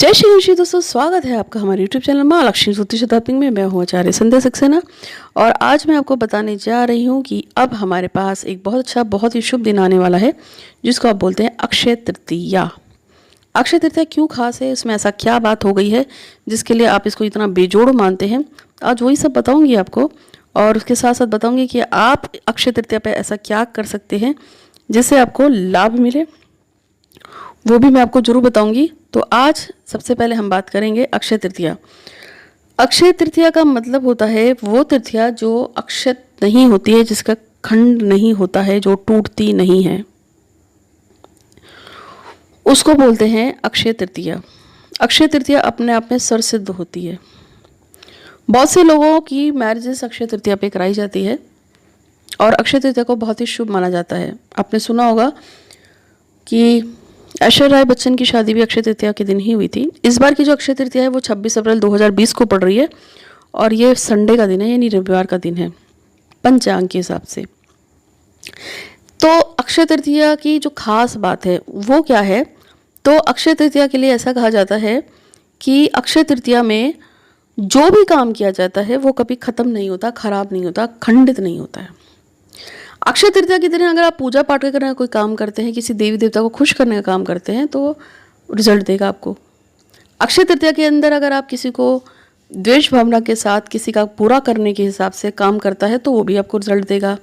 जय श्री ऋषि दोस्तों, स्वागत है आपका हमारे YouTube चैनल माँ लक्ष्मी ज्योतिष शताब्दी में। मैं हूँ आचार्य संध्या सक्सेना और आज मैं आपको बताने जा रही हूँ कि अब हमारे पास एक बहुत अच्छा, बहुत ही शुभ दिन आने वाला है जिसको आप बोलते हैं अक्षय तृतीया। अक्षय तृतीया क्यों खास है, इसमें ऐसा क्या बात हो गई है जिसके लिए आप इसको इतना बेजोड़ मानते हैं, आज वही सब बताऊँगी आपको। और उसके साथ साथ बताऊँगी कि आप अक्षय तृतीया पर ऐसा क्या कर सकते हैं जिससे आपको लाभ मिले, वो भी मैं आपको जरूर बताऊंगी। तो आज सबसे पहले हम बात करेंगे अक्षय तृतीया। अक्षय तृतीया का मतलब होता है वो तृतीया जो अक्षत नहीं होती है, जिसका खंड नहीं होता है, जो टूटती नहीं है, उसको बोलते हैं अक्षय तृतीया। अक्षय तृतीया अपने आप में सर्वसिद्ध होती है। बहुत से लोगों की मैरिजेस अक्षय तृतीया पे कराई जाती है और अक्षय तृतीया को बहुत ही शुभ माना जाता है। आपने सुना होगा कि ऐश्वर्या राय बच्चन की शादी भी अक्षय तृतीया के दिन ही हुई थी। इस बार की जो अक्षय तृतीया है वो 26 अप्रैल 2020 को पड़ रही है और ये संडे का दिन है, यानी रविवार का दिन है पंचांग के हिसाब से। तो अक्षय तृतीया की जो खास बात है वो क्या है, तो अक्षय तृतीया के लिए ऐसा कहा जाता है कि अक्षय तृतीया में जो भी काम किया जाता है वो कभी खत्म नहीं होता, खराब नहीं होता, खंडित नहीं होता है। अक्षय तृतीया के दिन अगर आप पूजा पाठ करने का कोई काम करते हैं, किसी देवी देवता को खुश करने का काम करते हैं, तो रिजल्ट देगा आपको। अक्षय तृतीया के अंदर अगर आप किसी को द्वेष भावना के साथ किसी का पूरा करने के हिसाब से काम करता है तो वो भी आपको रिजल्ट देगा।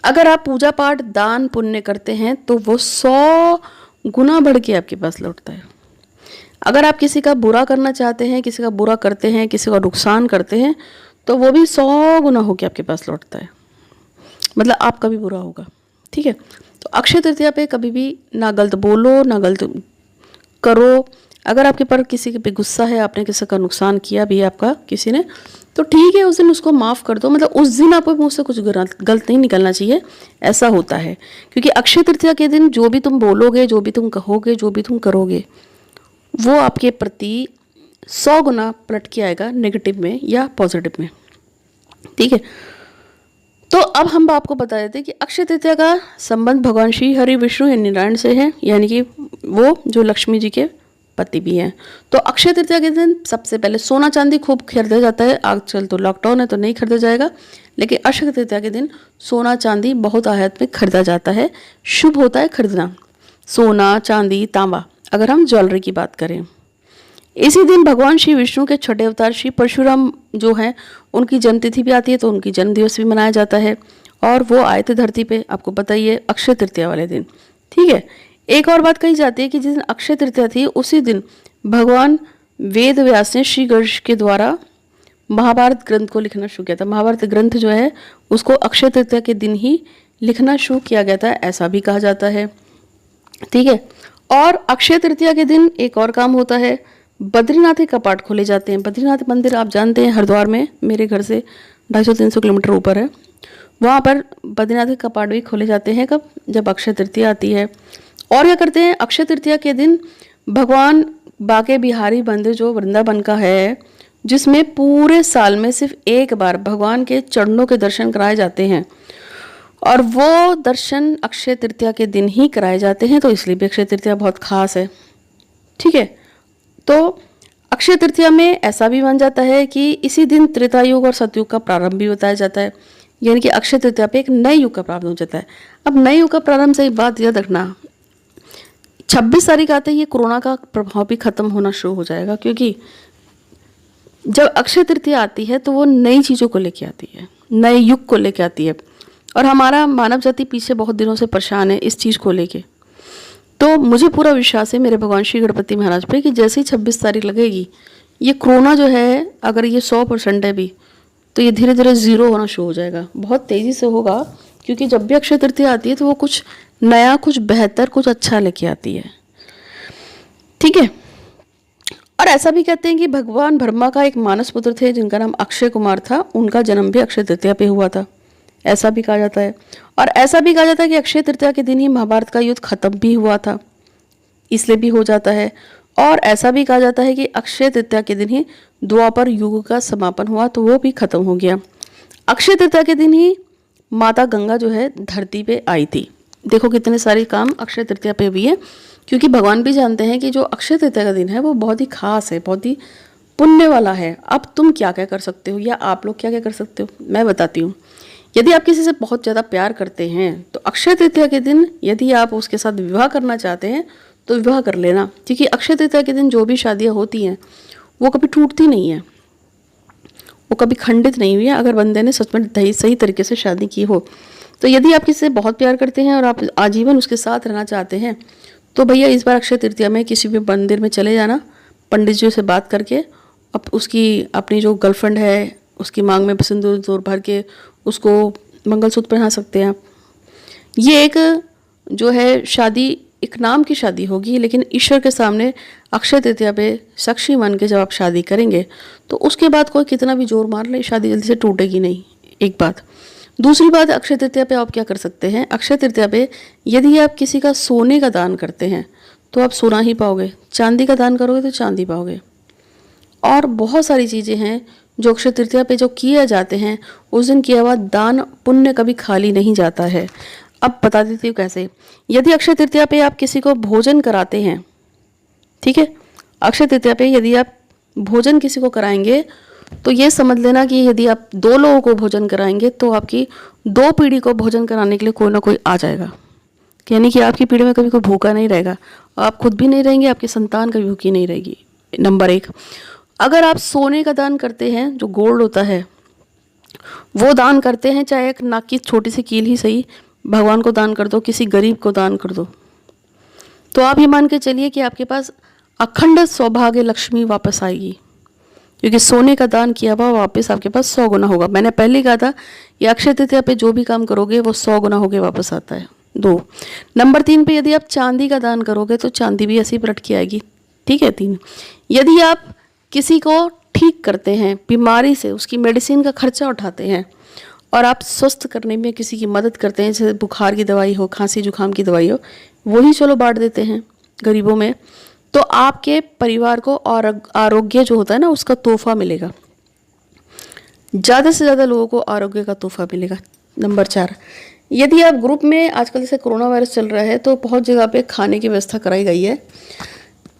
अगर आप पूजा पाठ दान पुण्य करते हैं तो वो 100 गुना बढ़ के आपके पास लौटता है। अगर आप किसी का बुरा करना चाहते हैं, किसी का बुरा करते हैं, किसी का नुकसान करते हैं, तो वो भी 100 गुना होकर आपके पास लौटता है, मतलब आपका भी बुरा होगा। ठीक है, तो अक्षय तृतीया पे कभी भी ना गलत बोलो ना गलत करो। अगर आपके पर किसी पे गुस्सा है, आपने किसी का नुकसान किया भी आपका किसी ने, तो ठीक है उस दिन उसको माफ़ कर दो। मतलब उस दिन आपको मुँह से कुछ गलत नहीं निकलना चाहिए, ऐसा होता है। क्योंकि अक्षय तृतीया के दिन जो भी तुम बोलोगे, जो भी तुम कहोगे, जो भी तुम करोगे, वो आपके प्रति 100 गुना पलट के आएगा, नेगेटिव में या पॉजिटिव में। ठीक है, तो अब हम आपको बता देते हैं कि अक्षय तृतीया का संबंध भगवान श्री हरि विष्णु या नारायण से है, यानी कि वो जो लक्ष्मी जी के पति भी हैं। तो अक्षय तृतीया के दिन सबसे पहले सोना चांदी खूब खरीदा जाता है। आजकल तो लॉकडाउन है तो नहीं खरीदा जाएगा, लेकिन अक्षय तृतीया के दिन सोना चांदी बहुत आयात में खरीदा जाता है। शुभ होता है खरीदना सोना चांदी तांबा, अगर हम ज्वेलरी की बात करें। इसी दिन भगवान श्री विष्णु के छठे अवतार श्री परशुराम जो हैं उनकी जन्मतिथि भी आती है, तो उनकी जन्म दिवस भी मनाया जाता है और वो आए थे धरती पे, आपको पता ही है, अक्षय तृतीया वाले दिन। ठीक है, एक और बात कही जाती है कि जिस दिन अक्षय तृतीया थी उसी दिन भगवान वेद व्यास ने श्री गणेश के द्वारा महाभारत ग्रंथ को लिखना शुरू किया था। महाभारत ग्रंथ जो है उसको अक्षय तृतीया के दिन ही लिखना शुरू किया गया था, ऐसा भी कहा जाता है। ठीक है, और अक्षय तृतीया के दिन एक और काम होता है, बद्रीनाथ के कपाट खोले जाते हैं। बद्रीनाथ मंदिर आप जानते हैं हरिद्वार में, मेरे घर से 250-300 किलोमीटर ऊपर है। वहाँ पर बद्रीनाथ के कपाट भी खोले जाते हैं कब, जब अक्षय तृतीया आती है। और क्या करते हैं, अक्षय तृतीया के दिन भगवान बाके बिहारी मंदिर जो वृंदावन का है, जिसमें पूरे साल में सिर्फ एक बार भगवान के चरणों के दर्शन कराए जाते हैं और वो दर्शन अक्षय तृतीया के दिन ही कराए जाते हैं, तो इसलिए भी अक्षय तृतीया बहुत खास है। ठीक है, तो अक्षय तृतीया में ऐसा भी माना जाता है कि इसी दिन त्रेता युग और सतयुग का प्रारंभ भी बताया जाता है, यानी कि अक्षय तृतीया पे एक नए युग का प्रारंभ हो जाता है। अब नए युग का प्रारंभ से एक बात याद रखना, 26 तारीख आते ही ये कोरोना का प्रभाव भी खत्म होना शुरू हो जाएगा, क्योंकि जब अक्षय तृतीया आती है तो वो नई चीज़ों को लेके आती है, नए युग को लेके आती है। और हमारा मानव जाति पीछे बहुत दिनों से परेशान है इस चीज़ को लेके। तो मुझे पूरा विश्वास है मेरे भगवान श्री गणपति महाराज पे कि जैसे ही 26 तारीख लगेगी, ये कोरोना जो है अगर ये 100% है भी, तो ये धीरे धीरे ज़ीरो होना शुरू हो जाएगा, बहुत तेज़ी से होगा। क्योंकि जब भी अक्षय तृतीया आती है तो वो कुछ नया, कुछ बेहतर, कुछ अच्छा लेके आती है। ठीक है, और ऐसा भी कहते हैं कि भगवान ब्रह्मा का एक मानस पुत्र थे जिनका नाम अक्षय कुमार था, उनका जन्म भी अक्षय तृतीया पे हुआ था, ऐसा भी कहा जाता है। और ऐसा भी कहा जाता है कि अक्षय तृतीया के दिन ही महाभारत का युद्ध खत्म भी हुआ था, इसलिए भी हो जाता है। और ऐसा भी कहा जाता है कि अक्षय तृतीया के दिन ही द्वापर युग का समापन हुआ, तो वो भी खत्म हो गया। अक्षय तृतीया के दिन ही माता गंगा जो है धरती पे आई थी। देखो कितने सारे काम अक्षय तृतीया पे भी है। क्योंकि भगवान भी जानते हैं कि जो अक्षय तृतीया का दिन है वो बहुत ही खास है, बहुत ही पुण्य वाला है। अब तुम क्या क्या कर सकते हो या आप लोग क्या क्या कर सकते हो, मैं बताती हूँ। यदि आप किसी से बहुत ज़्यादा प्यार करते हैं तो अक्षय तृतीया के दिन यदि आप उसके साथ विवाह करना चाहते हैं तो विवाह कर लेना, क्योंकि अक्षय तृतीया के दिन जो भी शादियाँ होती हैं वो कभी टूटती नहीं है, वो कभी खंडित नहीं हुई है, अगर बंदे ने सच में सही तरीके से शादी की हो। तो यदि आप किसी से बहुत प्यार करते हैं और आप आजीवन उसके साथ रहना चाहते हैं तो भैया इस बार अक्षय तृतीया में किसी भी मंदिर में चले जाना, पंडित जी से बात करके अब उसकी अपनी जो गर्लफ्रेंड है उसकी मांग में सिंदूर भर के उसको मंगलसूत्र पहना सकते हैं आप। ये एक जो है शादी एक नाम की शादी होगी, लेकिन ईश्वर के सामने अक्षय तृतीया पे साक्षी मान के जब आप शादी करेंगे तो उसके बाद कोई कितना भी जोर मार ले शादी जल्दी से टूटेगी नहीं, एक बात। दूसरी बात, अक्षय तृतीया पे आप क्या कर सकते हैं, अक्षय तृतीया पे यदि आप किसी का सोने का दान करते हैं तो आप सोना ही पाओगे, चांदी का दान करोगे तो चांदी पाओगे। और बहुत सारी चीज़ें हैं जो अक्षय तृतीया पे जो किए जाते हैं, उस दिन किया हुआ दान पुण्य कभी खाली नहीं जाता है। अब बता देती हूँ कैसे। यदि अक्षय तृतीया पे आप किसी को भोजन कराते हैं, ठीक है, अक्षय तृतीया पे यदि आप भोजन किसी को कराएंगे तो ये समझ लेना कि यदि आप 2 लोगों को भोजन कराएंगे तो आपकी 2 पीढ़ी को भोजन कराने के लिए कोई ना कोई आ जाएगा, यानी कि आपकी पीढ़ी में कभी कोई भूखा नहीं रहेगा, आप खुद भी नहीं रहेंगे, आपकी संतान कभी भूखी नहीं रहेगी। नंबर 1, अगर आप सोने का दान करते हैं, जो गोल्ड होता है वो दान करते हैं, चाहे एक नाक की छोटी सी कील ही सही, भगवान को दान कर दो, किसी गरीब को दान कर दो, तो आप ये मान के चलिए कि आपके पास अखंड सौभाग्य लक्ष्मी वापस आएगी, क्योंकि सोने का दान किया हुआ वापस आपके पास 100 गुना होगा। मैंने पहले कहा था ये अक्षय तृतीया पे जो भी काम करोगे वो 100 गुना होके वापस आता है। 2, नंबर 3 पे यदि आप चांदी का दान करोगे तो चांदी भी ऐसी पलट के आएगी, ठीक है। 3, यदि आप किसी को ठीक करते हैं, बीमारी से उसकी मेडिसिन का खर्चा उठाते हैं और आप स्वस्थ करने में किसी की मदद करते हैं, जैसे बुखार की दवाई हो, खांसी जुकाम की दवाई हो, वही चलो बांट देते हैं गरीबों में, तो आपके परिवार को और आरोग्य जो होता है ना उसका तोहफा मिलेगा, ज़्यादा से ज़्यादा लोगों को आरोग्य का तोहफा मिलेगा। नंबर 4, यदि आप ग्रुप में, आजकल जैसे कोरोना वायरस चल रहा है तो बहुत जगह पे खाने की व्यवस्था कराई गई है,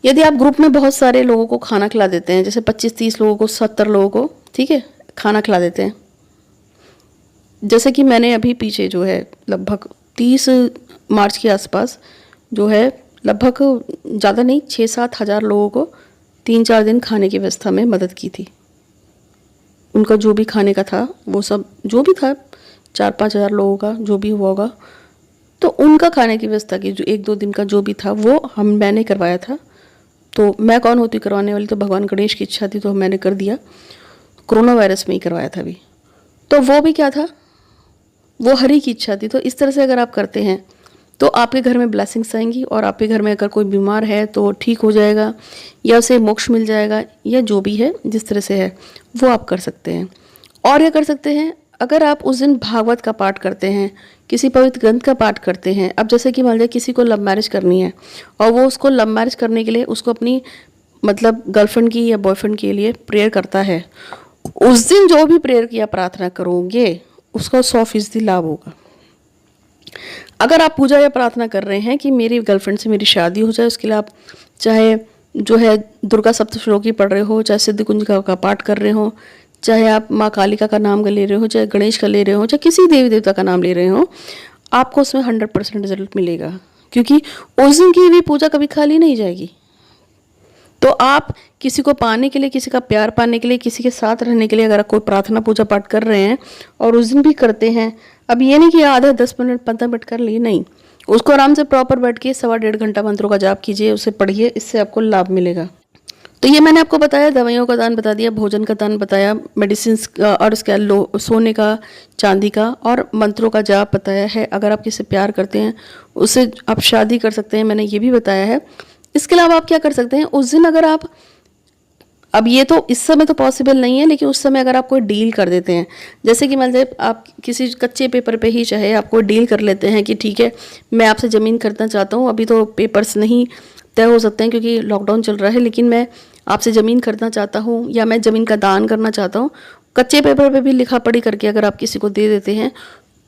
यदि आप ग्रुप में बहुत सारे लोगों को खाना खिला देते हैं, जैसे 25-30 लोगों को, 70 लोगों को, ठीक है, खाना खिला देते हैं, जैसे कि मैंने अभी पीछे जो है लगभग 30 मार्च के आसपास जो है लगभग ज़्यादा नहीं 6-7 हज़ार लोगों को 3-4 दिन खाने की व्यवस्था में मदद की थी। उनका जो भी खाने का था वो सब जो भी था 4-5 हज़ार लोगों का जो भी हुआ होगा, तो उनका खाने की व्यवस्था की जो 1-2 दिन का जो भी था वो मैंने करवाया था। तो मैं कौन होती करवाने वाली, तो भगवान गणेश की इच्छा थी तो मैंने कर दिया। कोरोना वायरस में ही करवाया था अभी, तो वो भी क्या था, वो हरि की इच्छा थी। तो इस तरह से अगर आप करते हैं तो आपके घर में ब्लेसिंग्स आएंगी और आपके घर में अगर कोई बीमार है तो ठीक हो जाएगा या उसे मोक्ष मिल जाएगा, या जो भी है जिस तरह से है वो आप कर सकते हैं। और क्या कर सकते हैं, अगर आप उस दिन भागवत का पाठ करते हैं, किसी पवित्र ग्रंथ का पाठ करते हैं, अब जैसे कि मान लीजिए किसी को लव मैरिज करनी है और वो उसको लव मैरिज करने के लिए उसको अपनी मतलब गर्लफ्रेंड की या बॉयफ्रेंड के लिए प्रेयर करता है, उस दिन जो भी प्रेयर की प्रार्थना करोगे उसका 100% लाभ होगा। अगर आप पूजा या प्रार्थना कर रहे हैं कि मेरी गर्लफ्रेंड से मेरी शादी हो जाए, उसके लिए आप चाहे जो है दुर्गा सप्तश्लोकी पढ़ रहे हो, चाहे सिद्ध कुंज का पाठ कर रहे हो, चाहे आप माँ कालिका का नाम ले रहे हो, चाहे गणेश का ले रहे हो, चाहे किसी देवी देवता का नाम ले रहे हो, आपको उसमें 100% रिजल्ट मिलेगा, क्योंकि उस दिन की भी पूजा कभी खाली नहीं जाएगी। तो आप किसी को पाने के लिए, किसी का प्यार पाने के लिए, किसी के साथ रहने के लिए अगर कोई प्रार्थना पूजा पाठ कर रहे हैं और उस दिन भी करते हैं, अब ये नहीं कि आधा 10 मिनट 15 मिनट कर लिए, नहीं, उसको आराम से प्रॉपर बैठ के 1.25 घंटा मंत्रों का जाप कीजिए, उसे पढ़िए, इससे आपको लाभ मिलेगा। तो ये मैंने आपको बताया, दवाइयों का दान बता दिया, भोजन का दान बताया, मेडिसिन और उसका सोने का, चांदी का और मंत्रों का जाप बताया है। अगर आप किसी से प्यार करते हैं उससे आप शादी कर सकते हैं, मैंने ये भी बताया है। इसके अलावा आप क्या कर सकते हैं, उस दिन अगर आप, अब ये तो इस समय तो पॉसिबल नहीं है, लेकिन उस समय अगर आप कोई डील कर देते हैं, जैसे कि मान लीजिए आप किसी कच्चे पेपर पे ही चाहे आप कोई डील कर लेते हैं कि ठीक है मैं आपसे ज़मीन खरीदना चाहता हूँ, अभी तो पेपर्स नहीं तय हो सकते हैं क्योंकि लॉकडाउन चल रहा है, लेकिन मैं आपसे ज़मीन खरीदना चाहता हूँ या मैं ज़मीन का दान करना चाहता हूँ, कच्चे पेपर पे भी लिखा पढ़ी करके अगर आप किसी को दे देते हैं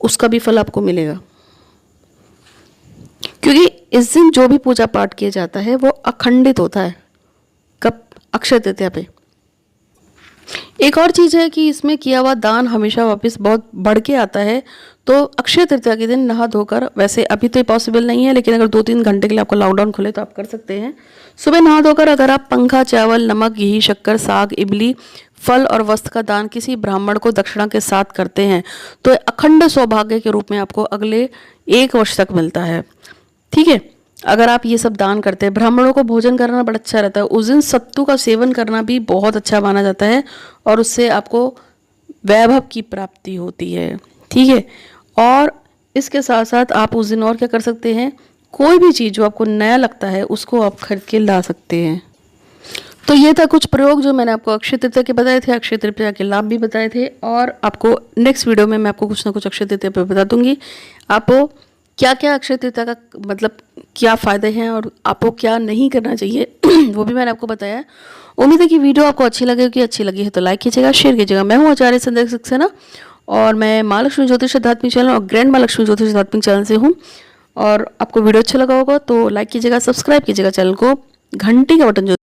उसका भी फल आपको मिलेगा। क्योंकि इस दिन जो भी पूजा पाठ किया जाता है वो अखंडित होता है। कब? अक्षय तृतीया पे। एक और चीज़ है कि इसमें किया हुआ दान हमेशा वापस बहुत बढ़ के आता है। तो अक्षय तृतीया के दिन नहा धोकर, वैसे अभी तो पॉसिबल नहीं है, लेकिन अगर 2-3 घंटे के लिए आपका लॉकडाउन खुले तो आप कर सकते हैं। सुबह नहा धोकर अगर आप पंखा, चावल, नमक, घी, शक्कर, साग, इमली, फल और वस्त्र का दान किसी ब्राह्मण को दक्षिणा के साथ करते हैं तो अखंड सौभाग्य के रूप में आपको अगले 1 वर्ष तक मिलता है। ठीक है, अगर आप ये सब दान करते हैं। ब्राह्मणों को भोजन करना बड़ा अच्छा रहता है। उस दिन सत्तू का सेवन करना भी बहुत अच्छा माना जाता है और उससे आपको वैभव की प्राप्ति होती है। ठीक है, और इसके साथ साथ आप उस दिन और क्या कर सकते हैं, कोई भी चीज़ जो आपको नया लगता है उसको आप खरीद के ला सकते हैं। तो ये था कुछ प्रयोग जो मैंने आपको अक्षय तृतीया के बताए थे, अक्षय तृतीया के लाभ भी बताए थे, और आपको नेक्स्ट वीडियो में मैं आपको कुछ ना कुछ अक्षय तृतीया पे बता दूंगी आपको क्या क्या अक्षय तृतीया का मतलब क्या फ़ायदे हैं और आपको क्या नहीं करना चाहिए वो भी मैंने आपको बताया। उम्मीद है कि वीडियो आपको अच्छी लगेगी। अच्छी लगी है तो लाइक कीजिएगा, शेयर कीजिएगा। मैं हूँ आचार्य संध्या सक्सेना और मैं माँ लक्ष्मी ज्योतिष आध्यात्मिक चैनल और ग्रैंड माँ लक्ष्मी ज्योतिष आध्यात्मिक चैनल से हूँ। और आपको वीडियो अच्छा लगा होगा तो लाइक कीजिएगा, सब्सक्राइब कीजिएगा चैनल को, घंटी का बटन जो